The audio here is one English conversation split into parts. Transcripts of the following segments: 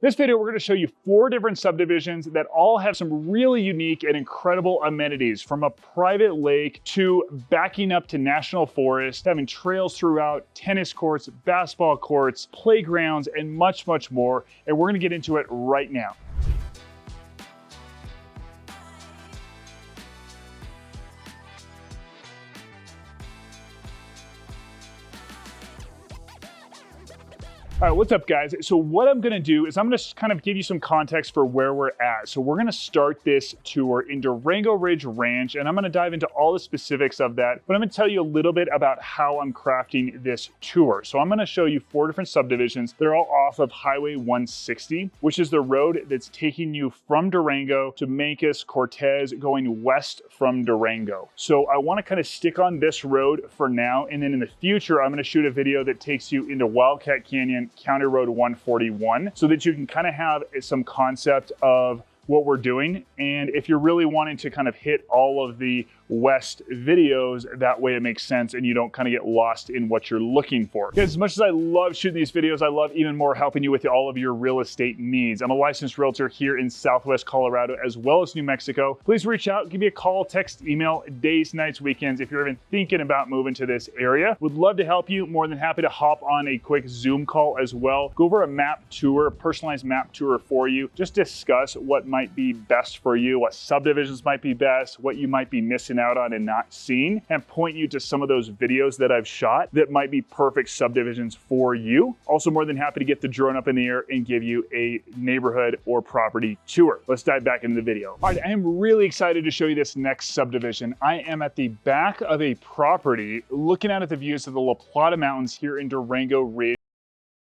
This video, we're gonna show you 4 different subdivisions that all have some really unique and incredible amenities, from a private lake to backing up to national forest, having trails throughout, tennis courts, basketball courts, playgrounds, and much, much more. And we're gonna get into it right now. All right, what's up guys? So what I'm gonna do is I'm gonna kind of give you some context for where we're at. So we're gonna start this tour in Durango Ridge Ranch, and I'm gonna dive into all the specifics of that, but I'm gonna tell you a little bit about how I'm crafting this tour. So I'm gonna show you 4 different subdivisions. They're all off of Highway 160, which is the road that's taking you from Durango to Mancos, Cortez, going west from Durango. So I wanna kind of stick on this road for now, and then in the future, I'm gonna shoot a video that takes you into Wildcat Canyon, County Road 141, so that you can kind of have some concept of what we're doing. And if you're really wanting to kind of hit all of the West videos, that way it makes sense and you don't kind of get lost in what you're looking for. Because as much as I love shooting these videos, I love even more helping you with all of your real estate needs. I'm a licensed realtor here in Southwest Colorado as well as New Mexico. Please reach out, give me a call, text, email, days, nights, weekends if you're even thinking about moving to this area. Would love to help you. More than happy to hop on a quick Zoom call as well. Go over a map tour, a personalized map tour for you. Just discuss what might be best for you, what subdivisions might be best, what you might be missing out on and not seeing, and point you to some of those videos that I've shot that might be perfect subdivisions for you. Also more than happy to get the drone up in the air and give you a neighborhood or property tour. Let's dive back into the video. All right, I am really excited to show you this next subdivision. I am at the back of a property looking out at the views of the La Plata Mountains here in Durango Ridge.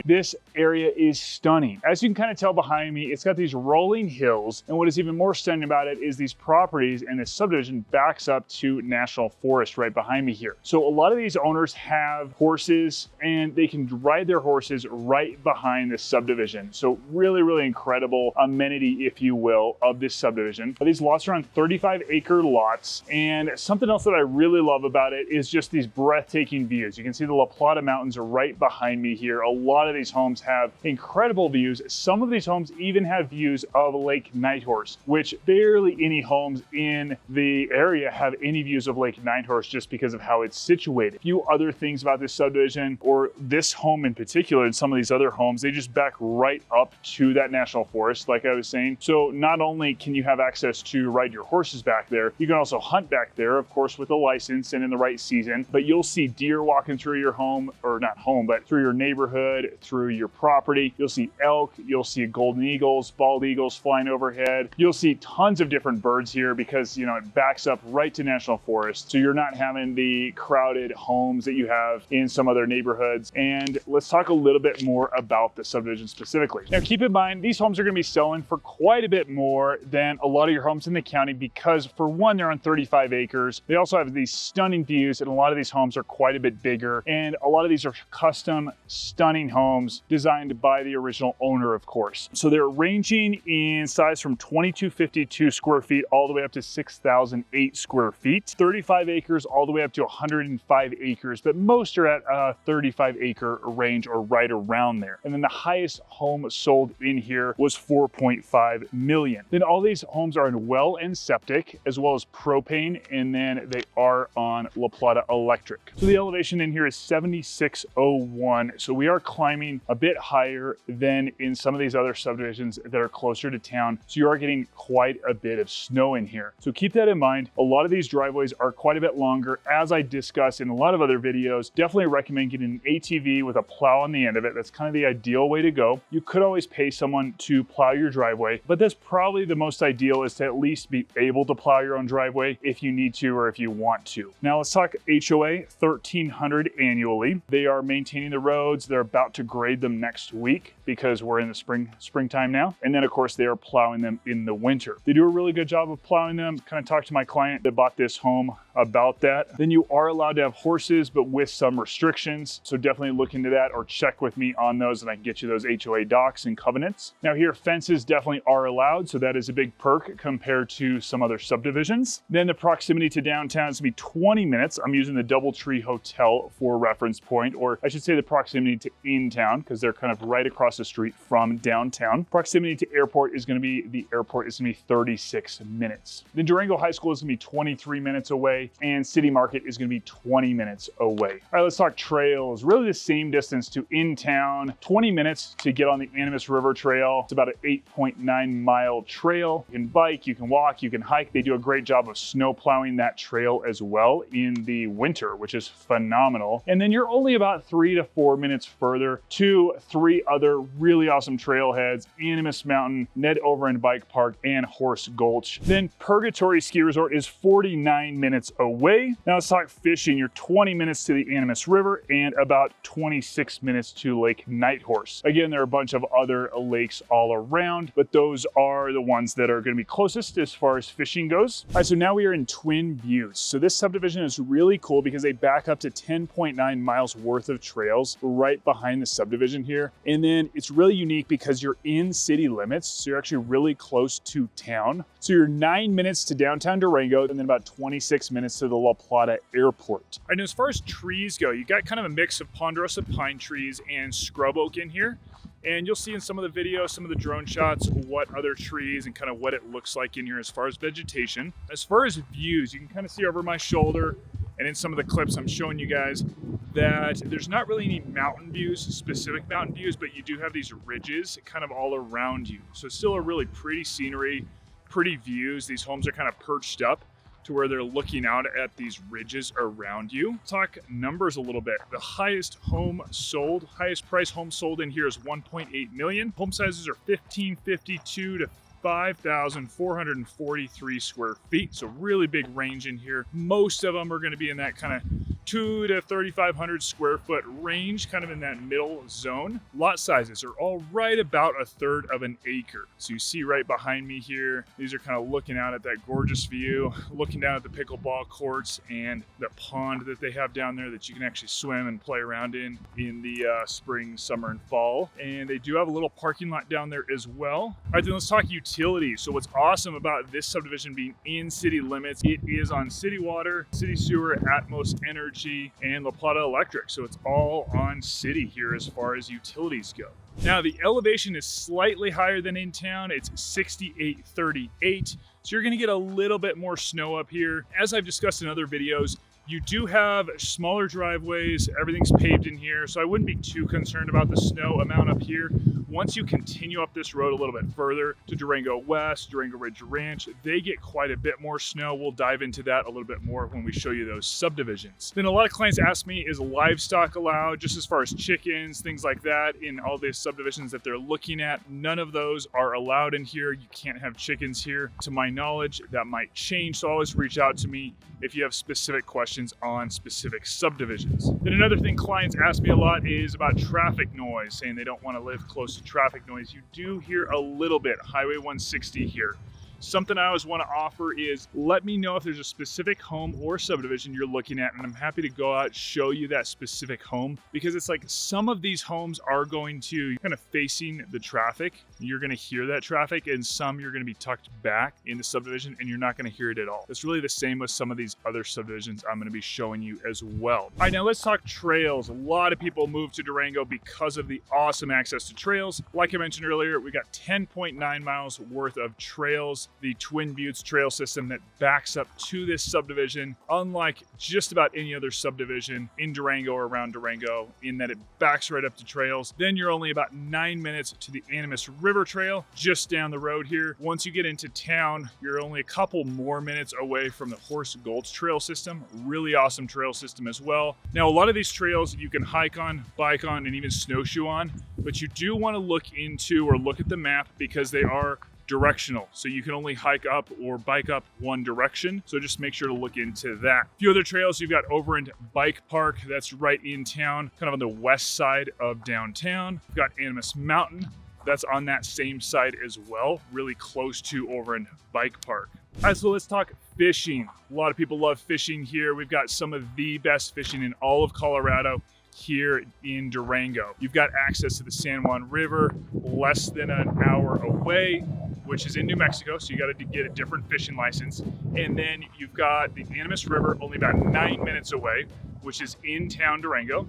This area is stunning. As you can kind of tell behind me, it's got these rolling hills, and what is even more stunning about it is these properties, and this subdivision backs up to national forest right behind me here. So a lot of these owners have horses, and they can ride their horses right behind this subdivision. So really, really incredible amenity, if you will, of this subdivision. But these lots are on 35-acre lots, and something else that I really love about it is just these breathtaking views. You can see the La Plata Mountains are right behind me here. A lot of these homes have incredible views. Some of these homes even have views of Lake Nighthorse, which barely any homes in the area have any views of Lake Nighthorse just because of how it's situated. A few other things about this subdivision, or this home in particular, and some of these other homes, they just back right up to that national forest, like I was saying. So not only can you have access to ride your horses back there, you can also hunt back there, of course, with a license and in the right season. But you'll see deer walking through your home, or not home, but through your neighborhood, through your property. You'll see elk, you'll see golden eagles, bald eagles flying overhead. You'll see tons of different birds here because, you know, it backs up right to national forest. So you're not having the crowded homes that you have in some other neighborhoods. And let's talk a little bit more about the subdivision specifically. Now, keep in mind, these homes are going to be selling for quite a bit more than a lot of your homes in the county because, for one, they're on 35 acres. They also have these stunning views, and a lot of these homes are quite a bit bigger. And a lot of these are custom, stunning homes designed by the original owner, of course. So they're ranging in size from 2,252 square feet all the way up to 6,008 square feet, 35 acres all the way up to 105 acres, but most are at a 35 acre range or right around there. And then the highest home sold in here was 4.5 million. Then all these homes are in well and septic, as well as propane, and then they are on La Plata Electric. So the elevation in here is 7601. So we are climbing a bit higher than in some of these other subdivisions that are closer to town. So you are getting quite a bit of snow in here. So keep that in mind. A lot of these driveways are quite a bit longer. As I discussed in a lot of other videos, definitely recommend getting an ATV with a plow on the end of it. That's kind of the ideal way to go. You could always pay someone to plow your driveway, but that's probably the most ideal, is to at least be able to plow your own driveway if you need to or if you want to. Now let's talk HOA, $1,300 annually. They are maintaining the roads. They're about to grade them next week because we're in the springtime now. And then of course they are plowing them in the winter. They do a really good job of plowing them. Kind of talked to my client that bought this home about that. Then you are allowed to have horses, but with some restrictions. So definitely look into that or check with me on those and I can get you those HOA docs and covenants. Now here, fences definitely are allowed. So that is a big perk compared to some other subdivisions. Then the proximity to downtown is gonna be 20 minutes. I'm using the DoubleTree Hotel for reference point, or I should say the proximity to in-town because they're kind of right across the street from downtown. Proximity to airport is gonna be, the airport is gonna be 36 minutes. Then Durango High School is gonna be 23 minutes away and City Market is gonna be 20 minutes away. All right, let's talk trails. Really the same distance to in-town, 20 minutes to get on the Animas River Trail. It's about an 8.9 mile trail. You can bike, you can walk, you can hike. They do a great job of snow plowing that trail as well in the winter, which is phenomenal. And then you're only about 3 to 4 minutes further to 3 other really awesome trailheads, Animas Mountain, Ned Overend Bike Park, and Horse Gulch. Then Purgatory Ski Resort is 49 minutes away. Now let's talk fishing. You're 20 minutes to the Animas River and about 26 minutes to Lake Nighthorse. Again, there are a bunch of other lakes all around, but those are the ones that are going to be closest as far as fishing goes. All right, so now we are in Twin Buttes. So this subdivision is really cool because they back up to 10.9 miles worth of trails right behind the subdivision here. And then it's really unique because you're in city limits, so you're actually really close to town. So you're 9 minutes to downtown Durango and then about 26 minutes to the La Plata Airport. All right, now as far as trees go, you got kind of a mix of ponderosa pine trees and scrub oak in here. And you'll see in some of the videos, some of the drone shots, what other trees and kind of what it looks like in here as far as vegetation. As far as views, you can kind of see over my shoulder and in some of the clips I'm showing you guys that there's not really any mountain views, specific mountain views, but you do have these ridges kind of all around you. So it's still a really pretty scenery, pretty views. These homes are kind of perched up to where they're looking out at these ridges around you. Talk numbers a little bit. The highest price home sold in here is 1.8 million. Home sizes are 1552 to 5,443 square feet. So really big range in here. Most of them are going to be in that kind of 2 to 3,500 square foot range, kind of in that middle zone. Lot sizes are all right about 1/3 of an acre. So you see right behind me here, these are kind of looking out at that gorgeous view, looking down at the pickleball courts and the pond that they have down there that you can actually swim and play around in the spring, summer, and fall. And they do have a little parking lot down there as well. All right, then let's talk utilities. So what's awesome about this subdivision being in city limits, it is on city water, city sewer, Atmos Energy, and La Plata Electric. So it's all on city here as far as utilities go. Now the elevation is slightly higher than in town. It's 6838. So you're going to get a little bit more snow up here. As I've discussed in other videos, you do have smaller driveways, everything's paved in here, so I wouldn't be too concerned about the snow amount up here. Once you continue up this road a little bit further to Durango West, Durango Ridge Ranch, they get quite a bit more snow. We'll dive into that a little bit more when we show you those subdivisions. Then a lot of clients ask me, is livestock allowed, just as far as chickens, things like that, in all the subdivisions that they're looking at? None of those are allowed in here. You can't have chickens here. To my knowledge, that might change, so always reach out to me if you have specific questions on specific subdivisions. Then another thing clients ask me a lot is about traffic noise, saying they don't want to live close to traffic noise. You do hear a little bit, Highway 160 here. Something I always want to offer is let me know if there's a specific home or subdivision you're looking at, and I'm happy to go out and show you that specific home, because it's like some of these homes are going to kind of facing the traffic. You're going to hear that traffic, and some you're going to be tucked back in the subdivision and you're not going to hear it at all. It's really the same with some of these other subdivisions I'm going to be showing you as well. All right, now let's talk trails. A lot of people move to Durango because of the awesome access to trails. Like I mentioned earlier, we got 10.9 miles worth of trails. The Twin Buttes trail system that backs up to this subdivision, unlike just about any other subdivision in Durango or around Durango, in that it backs right up to trails. Then you're only about 9 minutes to the Animas River Trail, just down the road here. Once you get into town, you're only a couple more minutes away from the Horse Gulch trail system. Really awesome trail system as well. Now, a lot of these trails you can hike on, bike on, and even snowshoe on, but you do want to look into or look at the map because they are directional. So you can only hike up or bike up one direction. So just make sure to look into that. A few other trails, you've got Overend Bike Park. That's right in town, kind of on the west side of downtown. You've got Animas Mountain. That's on that same side as well, really close to Overend Bike Park. All right, so let's talk Fishing. A lot of people love fishing here. We've got some of the best fishing in all of Colorado here in Durango. You've got access to the San Juan River, less than an hour away, which is in New Mexico, so you got to get a different fishing license. And then you've got the Animas River, only about 9 minutes away, which is in town Durango.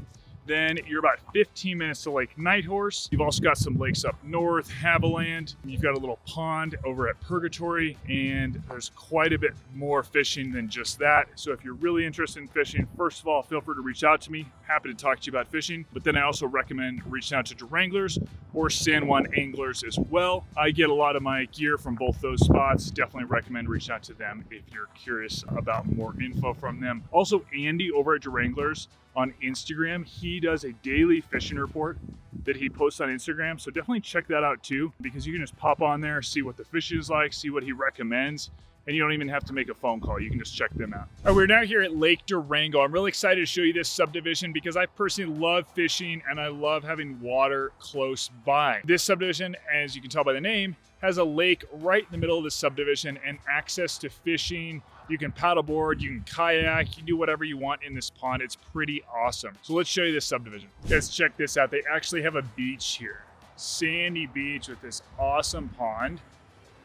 Then you're about 15 minutes to Lake Nighthorse. You've also got some lakes up north, Haviland. You've got a little pond over at Purgatory, and there's quite a bit more fishing than just that. So if you're really interested in fishing, first of all, feel free to reach out to me. Happy to talk to you about fishing. But then I also recommend reaching out to Duranglers or San Juan anglers as well. I get a lot of my gear from both those spots. Definitely recommend reaching out to them if you're curious about more info from them. Also, Andy over at Duranglers on Instagram, he does a daily fishing report that he posts on Instagram. So definitely check that out too, because you can just pop on there, see what the fish is like, see what he recommends, and you don't even have to make a phone call. You can just check them out. All right, we're now here at Lake Durango. I'm really excited to show you this subdivision because I personally love fishing and I love having water close by. This subdivision, as you can tell by the name, has a lake right in the middle of the subdivision and access to fishing. You can paddleboard, you can kayak, you can do whatever you want in this pond. It's pretty awesome. So let's show you this subdivision. Let's check this out. They actually have a beach here. Sandy beach with this awesome pond.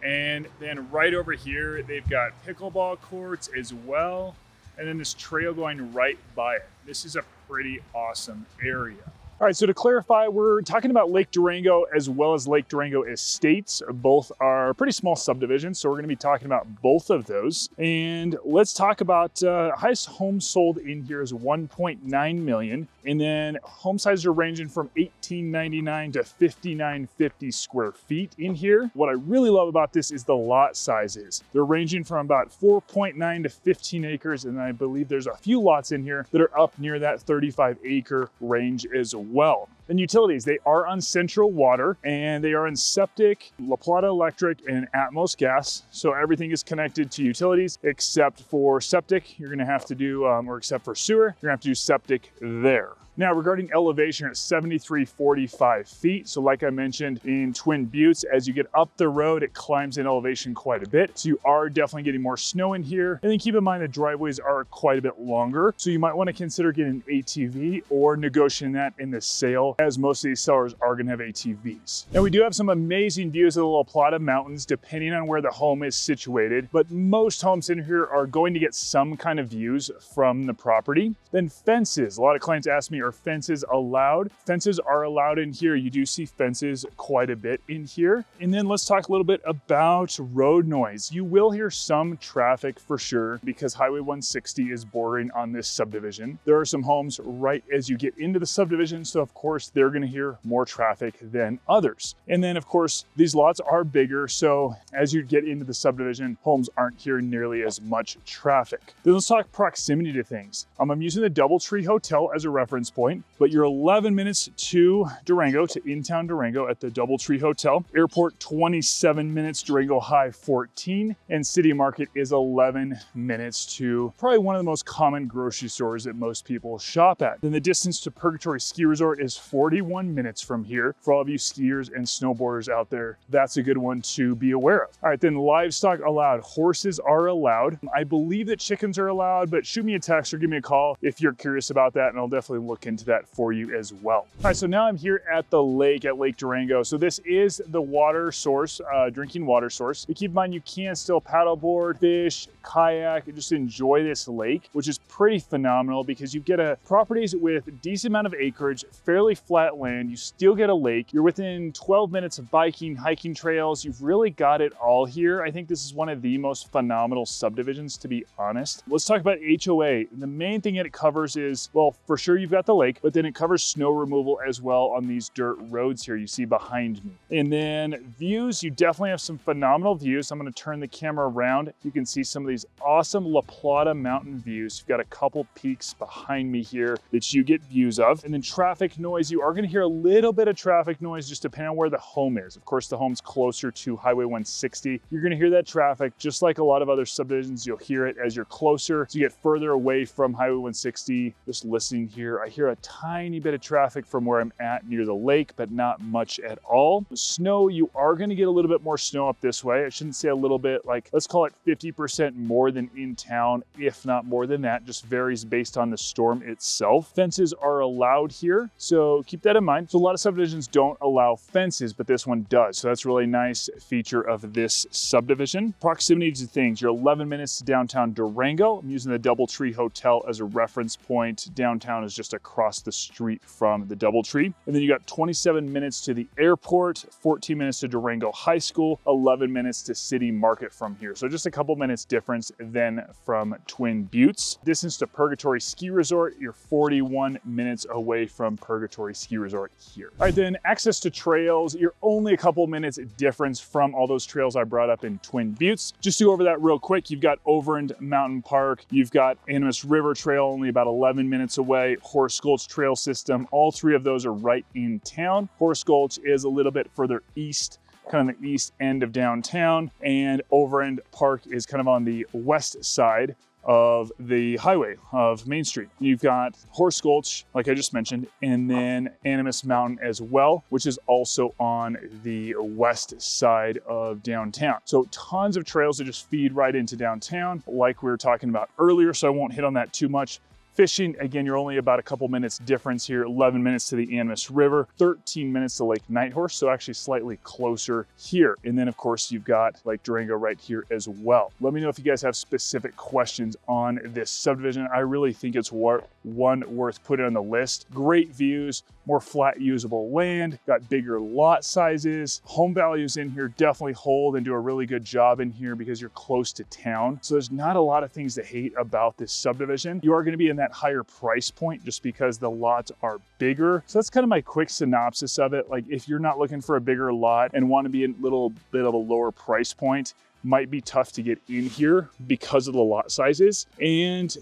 And then right over here, they've got pickleball courts as well. And then this trail going right by it. This is a pretty awesome area. All right, so to clarify, we're talking about Lake Durango as well as Lake Durango Estates. Both are pretty small subdivisions, so we're gonna be talking about both of those. And let's talk about highest home sold in here is 1.9 million. And then home sizes are ranging from 1899 to 5950 square feet in here. What I really love about this is the lot sizes. They're ranging from about 4.9 to 15 acres, and I believe there's a few lots in here that are up near that 35 acre range as well. Then utilities, they are on Central Water and they are in septic, La Plata Electric, and Atmos Gas. So everything is connected to utilities except for septic. You're gonna have to do, or except for sewer, you're gonna have to do septic there. Now, regarding elevation, at 7,345 feet. So like I mentioned in Twin Buttes, as you get up the road, it climbs in elevation quite a bit. So you are definitely getting more snow in here. And then keep in mind the driveways are quite a bit longer. So you might want to consider getting an ATV or negotiating that in the sale, as most of these sellers are going to have ATVs. Now, we do have some amazing views of the La Plata Mountains, depending on where the home is situated. But most homes in here are going to get some kind of views from the property. Then fences. A lot of clients ask me, are fences allowed? Fences are allowed in here. You do see fences quite a bit in here. And then let's talk a little bit about road noise. You will hear some traffic for sure because Highway 160 is bordering on this subdivision. There are some homes right as you get into the subdivision, so of course they're going to hear more traffic than others. And then of course these lots are bigger, so as you get into the subdivision, homes aren't hearing nearly as much traffic. Then let's talk proximity to things. I'm using the DoubleTree Hotel as a reference point, but you're 11 minutes to Durango, to in-town Durango at the DoubleTree Hotel. Airport 27 minutes, Durango High 14, and City Market is 11 minutes to probably one of the most common grocery stores that most people shop at. Then the distance to Purgatory Ski Resort is 41 minutes from here. For all of you skiers and snowboarders out there, that's a good one to be aware of. All right, then livestock allowed. Horses are allowed. I believe that chickens are allowed, but shoot me a text or give me a call if you're curious about that, and I'll definitely look into that for you as well. All right, so now I'm here at the lake at Lake Durango. So this is the water source, drinking water source. But keep in mind, you can still paddleboard, fish, kayak, and just enjoy this lake, which is pretty phenomenal because you get properties with a decent amount of acreage, fairly flat land. You still get a lake. You're within 12 minutes of biking, hiking trails. You've really got it all here. I think this is one of the most phenomenal subdivisions, to be honest. Let's talk about HOA. The main thing that it covers is, well, for sure you've got the lake, but then it covers snow removal as well on these dirt roads here you see behind me. And then views, you definitely have some phenomenal views. I'm going to turn the camera around. You can see some of these awesome La Plata mountain views. You've got a couple peaks behind me here that you get views of. And then traffic noise, you are going to hear a little bit of traffic noise just depending on where the home is. Of course, the home's closer to Highway 160. You're going to hear that traffic just like a lot of other subdivisions. You'll hear it as you're closer. As you get further away from Highway 160, just listening here, I hear hear a tiny bit of traffic from where I'm at near the lake, but not much at all. Snow, you are going to get a little bit more snow up this way. I shouldn't say a little bit, like let's call it 50% more than in town, if not more than that. Just varies based on the storm itself. Fences are allowed here, so keep that in mind. So a lot of subdivisions don't allow fences, but this one does. So that's a really nice feature of this subdivision. Proximity to things, you're 11 minutes to downtown Durango. I'm using the DoubleTree Hotel as a reference point. Downtown is just across the street from the DoubleTree. And then you got 27 minutes to the airport, 14 minutes to Durango High School, 11 minutes to City Market from here. So just a couple minutes difference then from Twin Buttes. Distance to Purgatory Ski Resort, you're 41 minutes away from Purgatory Ski Resort here. All right, then access to trails, you're only a couple minutes difference from all those trails I brought up in Twin Buttes. Just to go over that real quick, you've got Overland Mountain Park, you've got Animas River Trail, only about 11 minutes away, Horse Gulch Trail System, all three of those are right in town. Horse Gulch is a little bit further east, kind of the east end of downtown, and Overland Park is kind of on the west side of the highway of Main Street. You've got Horse Gulch, like I just mentioned, and then Animas Mountain as well, which is also on the west side of downtown. So tons of trails that just feed right into downtown, like we were talking about earlier, so I won't hit on that too much. Fishing, again, you're only about a couple minutes difference here, 11 minutes to the Animas River, 13 minutes to Lake Nighthorse, so actually slightly closer here. And then of course you've got Lake Durango right here as well. Let me know if you guys have specific questions on this subdivision. I really think it's one worth putting on the list. Great views, more flat usable land, got bigger lot sizes. Home values in here definitely hold and do a really good job in here because you're close to town. So there's not a lot of things to hate about this subdivision. You are going to be in that higher price point just because the lots are bigger. So that's kind of my quick synopsis of it. Like if you're not looking for a bigger lot and want to be a little bit of a lower price point, might be tough to get in here because of the lot sizes. And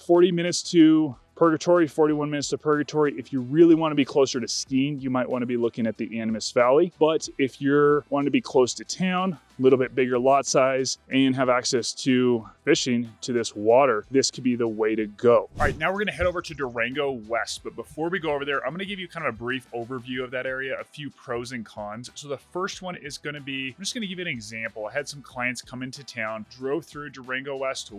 40 minutes to Purgatory, 41 minutes to Purgatory. If you really want to be closer to skiing, you might want to be looking at the Animas Valley. But if you're wanting to be close to town, a little bit bigger lot size, and have access to fishing to this water, this could be the way to go. All right, now we're gonna head over to Durango West. But before we go over there, I'm gonna give you kind of a brief overview of that area, a few pros and cons. So the first one is gonna be, I'm just gonna give you an example. I had some clients come into town, drove through Durango West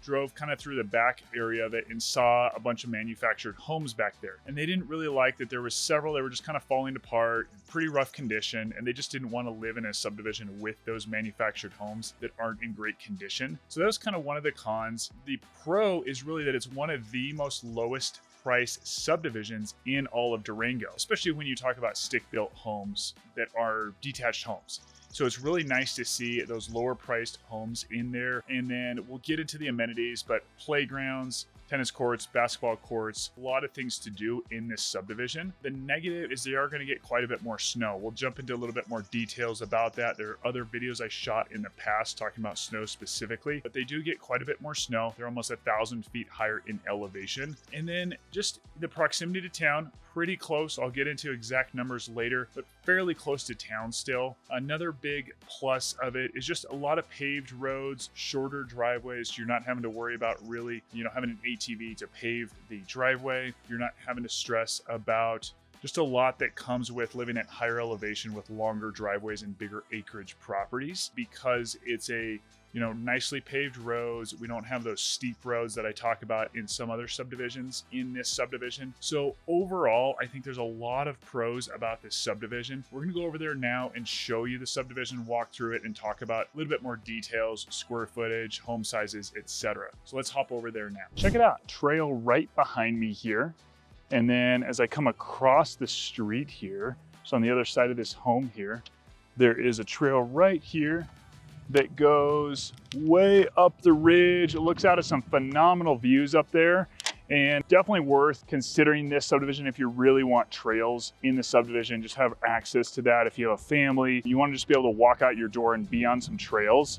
drove kind of through the back area of it and saw a bunch of manufactured homes back there. And they didn't really like that there was several that were just kind of falling apart, pretty rough condition, and they just didn't want to live in a subdivision with those manufactured homes that aren't in great condition. So that was kind of one of the cons. The pro is really that it's one of the most lowest price subdivisions in all of Durango, especially when you talk about stick-built homes that are detached homes. So it's really nice to see those lower priced homes in there. And then we'll get into the amenities, but playgrounds, tennis courts, basketball courts, a lot of things to do in this subdivision. The negative is they are going to get quite a bit more snow. We'll jump into a little bit more details about that. There are other videos I shot in the past talking about snow specifically, but they do get quite a bit more snow. They're almost 1,000 feet higher in elevation. And then just the proximity to town, pretty close. I'll get into exact numbers later, but fairly close to town still. Another big plus of it is just a lot of paved roads, shorter driveways. You're not having to worry about really, having an ATV to pave the driveway. You're not having to stress about just a lot that comes with living at higher elevation with longer driveways and bigger acreage properties, because it's a nicely paved roads. We don't have those steep roads that I talk about in some other subdivisions in this subdivision. So overall, I think there's a lot of pros about this subdivision. We're gonna go over there now and show you the subdivision, walk through it, and talk about a little bit more details, square footage, home sizes, etc. So let's hop over there now. Check it out, trail right behind me here. And then as I come across the street here, so on the other side of this home here, there is a trail right here that goes way up the ridge. It looks out at some phenomenal views up there, and definitely worth considering this subdivision if you really want trails in the subdivision. Just have access to that. If you have a family, you want to just be able to walk out your door and be on some trails.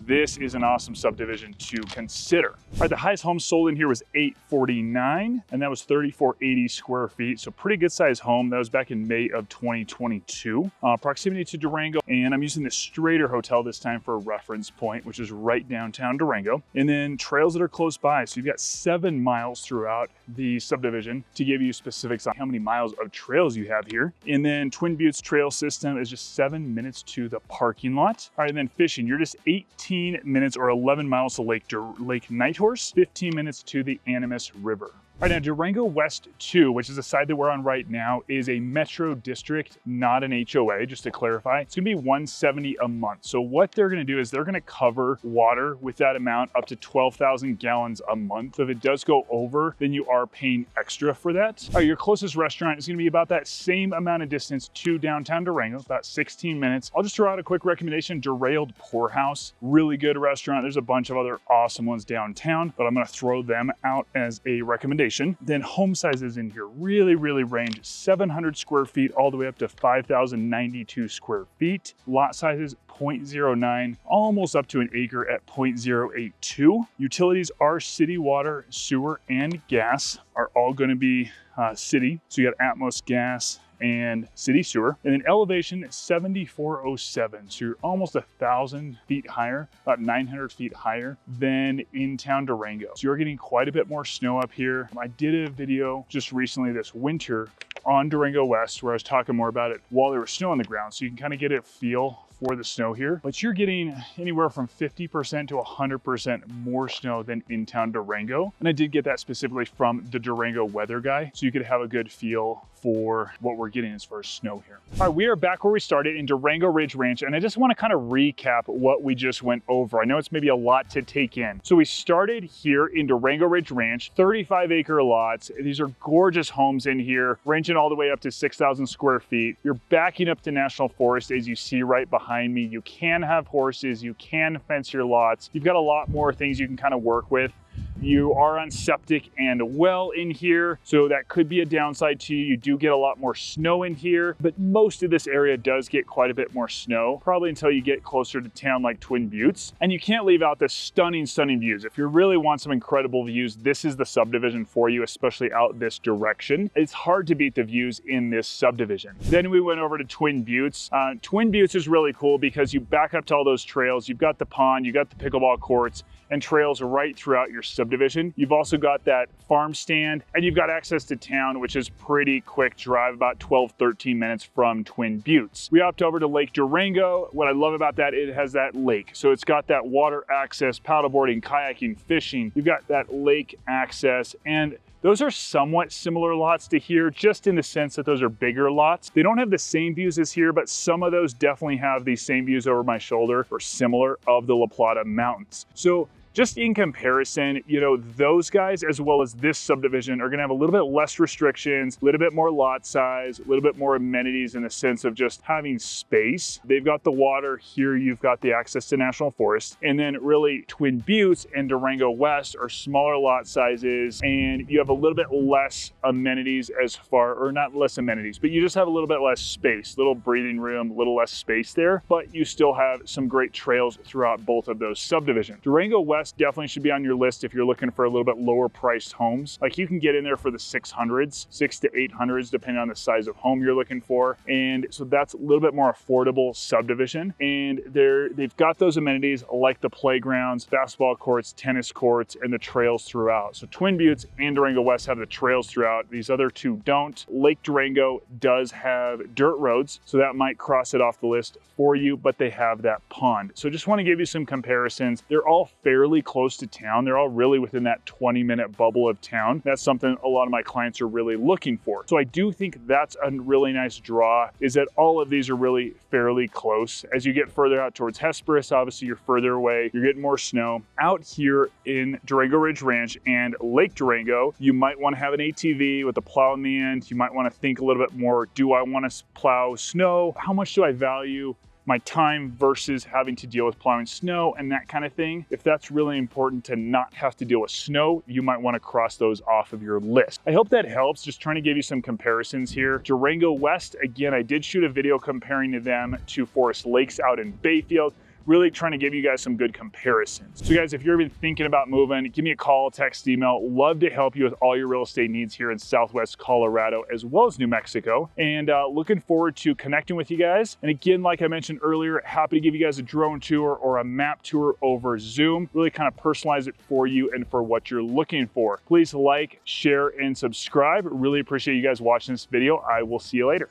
this is an awesome subdivision to consider. All right, the highest home sold in here was $849, and that was 3,480 square feet. So pretty good size home. That was back in May of 2022. Proximity to Durango, and I'm using the Strader Hotel this time for a reference point, which is right downtown Durango. And then trails that are close by. So you've got 7 miles throughout the subdivision to give you specifics on how many miles of trails you have here. And then Twin Buttes trail system is just 7 minutes to the parking lot. All right, and then fishing, you're just 18 minutes or 11 miles to Lake Nighthorse, 15 minutes to the Animas River. All right, now Durango West 2, which is the side that we're on right now, is a metro district, not an HOA, just to clarify. It's gonna be $170 a month. So what they're gonna do is they're gonna cover water with that amount up to 12,000 gallons a month. So if it does go over, then you are paying extra for that. All right, your closest restaurant is gonna be about that same amount of distance to downtown Durango, about 16 minutes. I'll just throw out a quick recommendation, Derailed Poorhouse, really good restaurant. There's a bunch of other awesome ones downtown, but I'm gonna throw them out as a recommendation. Then home sizes in here really range 700 square feet all the way up to 5,092 square feet. Lot sizes 0.09, almost up to an acre at 0.082. Utilities are city water, sewer, and gas are all going to be city. So you got Atmos gas and city sewer. And then elevation 7,407. So you're almost 1,000 feet higher, about 900 feet higher than in town Durango. So you're getting quite a bit more snow up here. I did a video just recently this winter on Durango West where I was talking more about it while there was snow on the ground. So you can kind of get a feel for the snow here, but you're getting anywhere from 50% to 100% more snow than in town Durango. And I did get that specifically from the Durango weather guy, so you could have a good feel for what we're getting as far as snow here. All right, we are back where we started in Durango Ridge Ranch, and I just want to kind of recap what we just went over. I know it's maybe a lot to take in. So we started here in Durango Ridge Ranch, 35-acre lots. These are gorgeous homes in here, ranging all the way up to 6,000 square feet. You're backing up to National Forest, as you see right behind me. You can have horses, you can fence your lots. You've got a lot more things you can kind of work with. You are on septic and well in here, so that could be a downside to you. You do get a lot more snow in here, but most of this area does get quite a bit more snow, probably until you get closer to town like Twin Buttes. And you can't leave out the stunning views. If you really want some incredible views, this is the subdivision for you, especially out this direction. It's hard to beat the views in this subdivision. Then we went over to Twin Buttes. Twin Buttes is really cool because you back up to all those trails. You've got the pond, you got the pickleball courts, and trails right throughout your subdivision. You've also got that farm stand, and you've got access to town, which is pretty quick drive, about 12-13 minutes from Twin Buttes. We hopped over to Lake Durango. What I love about that, it has that lake. So it's got that water access, paddleboarding, kayaking, fishing. You've got that lake access, and those are somewhat similar lots to here, just in the sense that those are bigger lots. They don't have the same views as here, but some of those definitely have the same views over my shoulder or similar of the La Plata Mountains. So just in comparison, you know, those guys as well as this subdivision are gonna have a little bit less restrictions, a little bit more lot size, a little bit more amenities in the sense of just having space. They've got the water here, you've got the access to National Forest, and then really Twin Buttes and Durango West are smaller lot sizes, and you have a little bit less amenities as far, or not less amenities, but you just have a little bit less space, little breathing room, a little less space there, but you still have some great trails throughout both of those subdivisions. Durango West definitely should be on your list if you're looking for a little bit lower priced homes. Like you can get in there for the 600s, 6 to 800s, depending on the size of home you're looking for. And so that's a little bit more affordable subdivision. And they've got those amenities like the playgrounds, basketball courts, tennis courts, and the trails throughout. So Twin Buttes and Durango West have the trails throughout. These other two don't. Lake Durango does have dirt roads, so that might cross it off the list for you, but they have that pond. So just want to give you some comparisons. They're all fairly close to town. They're all really within that 20-minute bubble of town. That's something a lot of my clients are really looking for. So I do think that's a really nice draw, is that all of these are really fairly close. As you get further out towards Hesperus, obviously you're further away, you're getting more snow. Out here in Durango Ridge Ranch and Lake Durango, you might want to have an ATV with a plow in the end. You might want to think a little bit more, do I want to plow snow? How much do I value my time versus having to deal with plowing snow and that kind of thing? If that's really important to not have to deal with snow, you might want to cross those off of your list. I hope that helps, just trying to give you some comparisons here. Durango West, again, I did shoot a video comparing to them to Forest Lakes out in Bayfield. really trying to give you guys some good comparisons. So guys, if you're even thinking about moving, give me a call, text, email. Love to help you with all your real estate needs here in Southwest Colorado as well as New Mexico. And looking forward to connecting with you guys. And again, like I mentioned earlier, happy to give you guys a drone tour or a map tour over Zoom, really kind of personalize it for you and for what you're looking for. Please like, share, and subscribe. Really appreciate you guys watching this video. I will see you later.